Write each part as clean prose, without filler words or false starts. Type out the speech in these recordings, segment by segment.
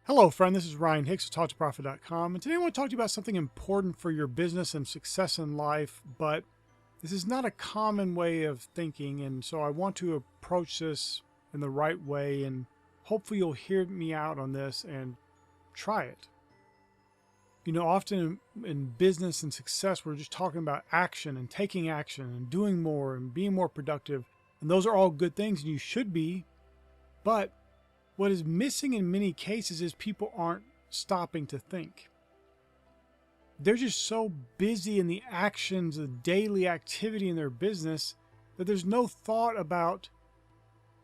Hello, friend. This is Ryan Hicks of TalkToProfit.com, and today I want to talk to you about something important for your business and success in life, but this is not a common way of thinking, and so I want to approach this in the right way, and hopefully you'll hear me out on this and try it. You know, often in business and success, we're just talking about action and taking action and doing more and being more productive, and those are all good things, and you should be, but what is missing in many cases is people aren't stopping to think. They're just so busy in the actions, the daily activity in their business, that there's no thought about,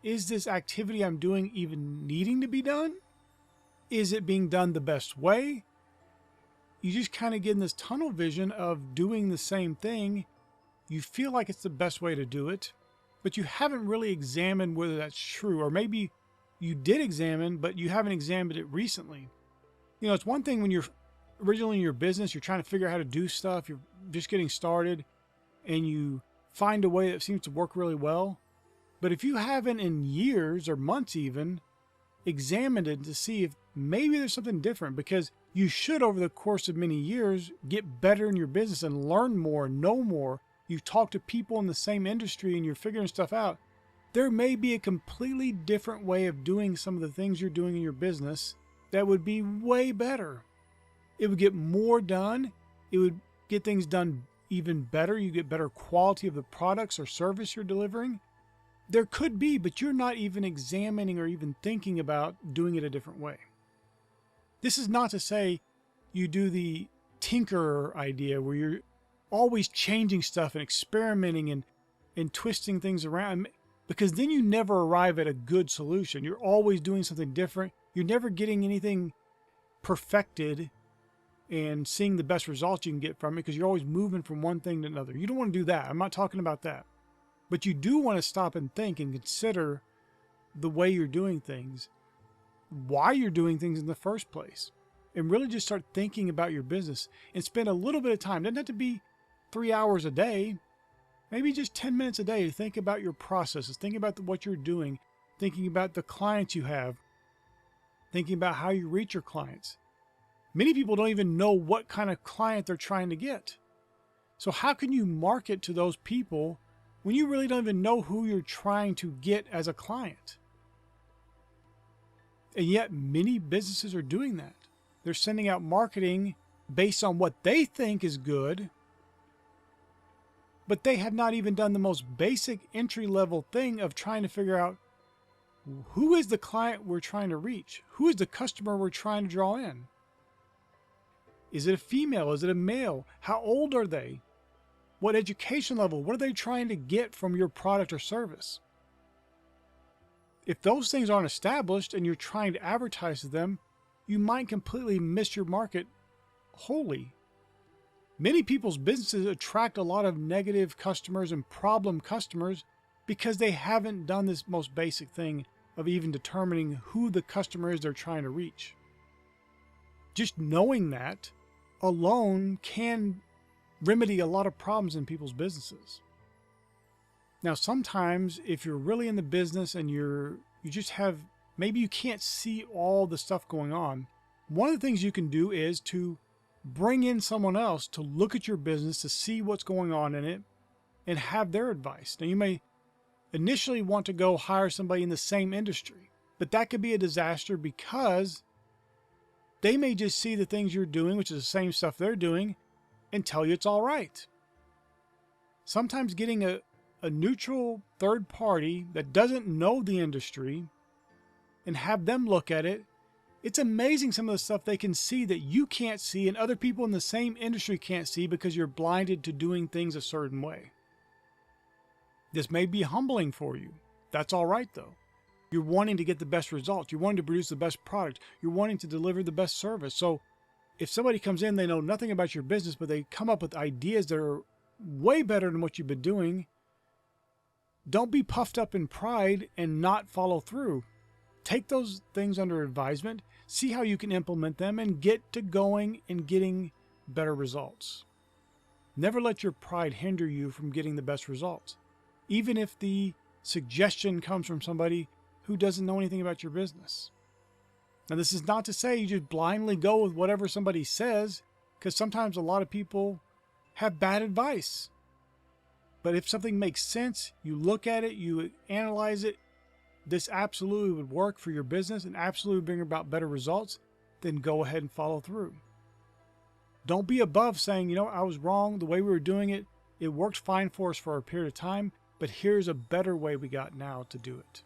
is this activity I'm doing even needing to be done? Is it being done the best way? You just kind of get in this tunnel vision of doing the same thing. You feel like it's the best way to do it, but you haven't really examined whether that's true, or maybe you did examine, but you haven't examined it recently. You know, it's one thing when you're originally in your business, you're trying to figure out how to do stuff, you're just getting started, and you find a way that seems to work really well. But if you haven't in years or months even examined it to see if maybe there's something different, because you should over the course of many years get better in your business and learn more, know more. You talk to people in the same industry and you're figuring stuff out. There may be a completely different way of doing some of the things you're doing in your business that would be way better. It would get more done. It would get things done even better. You get better quality of the products or service you're delivering. There could be, but you're not even examining or even thinking about doing it a different way. This is not to say you do the tinkerer idea where you're always changing stuff and experimenting and twisting things around, because then you never arrive at a good solution. You're always doing something different. You're never getting anything perfected and seeing the best results you can get from it, because you're always moving from one thing to another. You don't want to do that. I'm not talking about that. But you do want to stop and think and consider the way you're doing things, why you're doing things in the first place, and really just start thinking about your business and spend a little bit of time. It doesn't have to be 3 hours a day. Maybe just 10 minutes a day to think about your processes, thinking about what you're doing, thinking about the clients you have, thinking about how you reach your clients. Many people don't even know what kind of client they're trying to get. So how can you market to those people when you really don't even know who you're trying to get as a client? And yet many businesses are doing that. They're sending out marketing based on what they think is good, but they have not even done the most basic entry-level thing of trying to figure out who is the client we're trying to reach? Who is the customer we're trying to draw in? Is it a female? Is it a male? How old are they? What education level? What are they trying to get from your product or service? If those things aren't established and you're trying to advertise to them, you might completely miss your market wholly. Many people's businesses attract a lot of negative customers and problem customers because they haven't done this most basic thing of even determining who the customer is they're trying to reach. Just knowing that alone can remedy a lot of problems in people's businesses. Now, sometimes if you're really in the business and you just have, maybe you can't see all the stuff going on, one of the things you can do is to bring in someone else to look at your business, to see what's going on in it, and have their advice. Now, you may initially want to go hire somebody in the same industry, but that could be a disaster because they may just see the things you're doing, which is the same stuff they're doing, and tell you it's all right. Sometimes getting a neutral third party that doesn't know the industry and have them look at it, it's amazing some of the stuff they can see that you can't see and other people in the same industry can't see because you're blinded to doing things a certain way. This may be humbling for you. That's all right though. You're wanting to get the best results. You're wanting to produce the best product. You're wanting to deliver the best service. So if somebody comes in, they know nothing about your business, but they come up with ideas that are way better than what you've been doing, don't be puffed up in pride and not follow through. Take those things under advisement, see how you can implement them, and get to going and getting better results. Never let your pride hinder you from getting the best results, even if the suggestion comes from somebody who doesn't know anything about your business. Now, this is not to say you just blindly go with whatever somebody says, because sometimes a lot of people have bad advice. But if something makes sense, you look at it, you analyze it, this absolutely would work for your business and absolutely bring about better results, then go ahead and follow through. Don't be above saying, you know, I was wrong. The way we were doing it, it worked fine for us for a period of time, but here's a better way we got now to do it.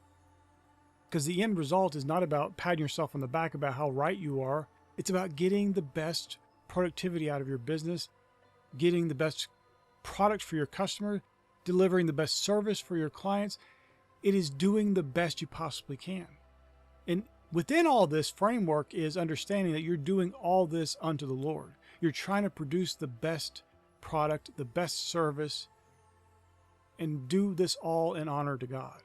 Because the end result is not about patting yourself on the back about how right you are. It's about getting the best productivity out of your business, getting the best product for your customer, delivering the best service for your clients. It is doing the best you possibly can. And within all this framework is understanding that you're doing all this unto the Lord. You're trying to produce the best product, the best service, and do this all in honor to God,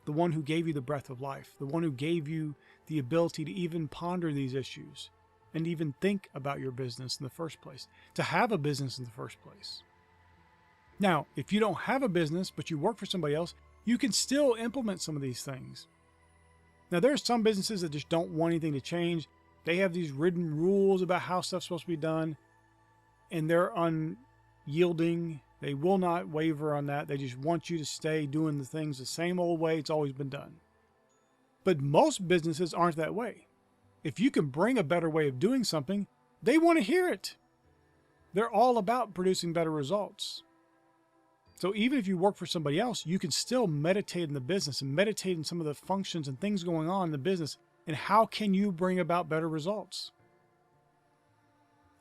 the one who gave you the breath of life, the one who gave you the ability to even ponder these issues and even think about your business in the first place, to have a business in the first place. Now, if you don't have a business, but you work for somebody else, you can still implement some of these things. Now, there are some businesses that just don't want anything to change. They have these written rules about how stuff's supposed to be done, and they're unyielding. They will not waver on that. They just want you to stay doing the things the same old way it's always been done. But most businesses aren't that way. If you can bring a better way of doing something, they want to hear it. They're all about producing better results. So even if you work for somebody else, you can still meditate in the business and meditate in some of the functions and things going on in the business, and how can you bring about better results?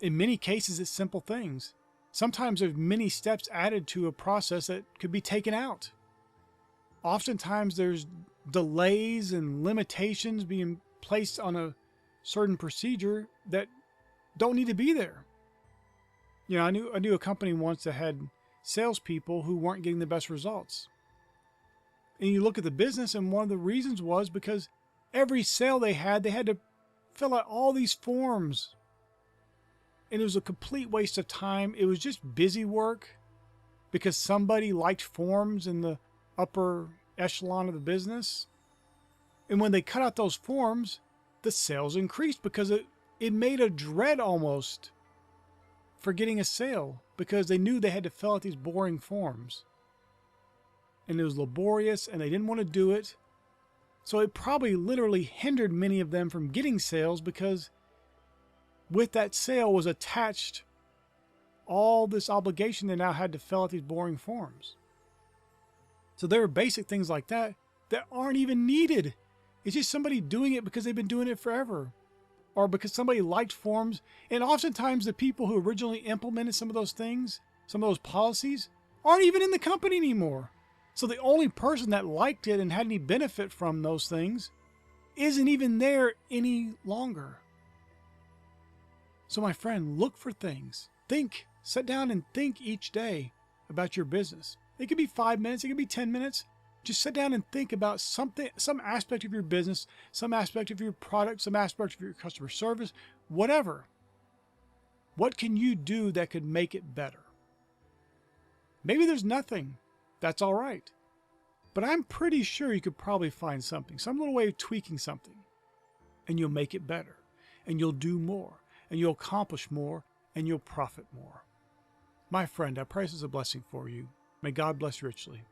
In many cases, it's simple things. Sometimes there's many steps added to a process that could be taken out. Oftentimes there's delays and limitations being placed on a certain procedure that don't need to be there. You know, I knew a company once that had salespeople who weren't getting the best results. And you look at the business, and one of the reasons was because every sale they had to fill out all these forms. And it was a complete waste of time. It was just busy work because somebody liked forms in the upper echelon of the business. And when they cut out those forms, the sales increased because it made a dread almost for getting a sale, because they knew they had to fill out these boring forms. And it was laborious, and they didn't want to do it. So it probably literally hindered many of them from getting sales, because with that sale was attached all this obligation they now had to fill out these boring forms. So there are basic things like that that aren't even needed. It's just somebody doing it because they've been doing it forever, or because somebody liked forms. And oftentimes the people who originally implemented some of those things, some of those policies, aren't even in the company anymore. So the only person that liked it and had any benefit from those things isn't even there any longer. So my friend, look for things. Think. Sit down and think each day about your business. It could be 5 minutes. It could be 10 minutes. Just sit down and think about something, some aspect of your business, some aspect of your product, some aspect of your customer service, whatever. What can you do that could make it better? Maybe there's nothing. That's all right. But I'm pretty sure you could probably find something, some little way of tweaking something, and you'll make it better, and you'll do more, and you'll accomplish more, and you'll profit more. My friend, I pray this is a blessing for you. May God bless you richly.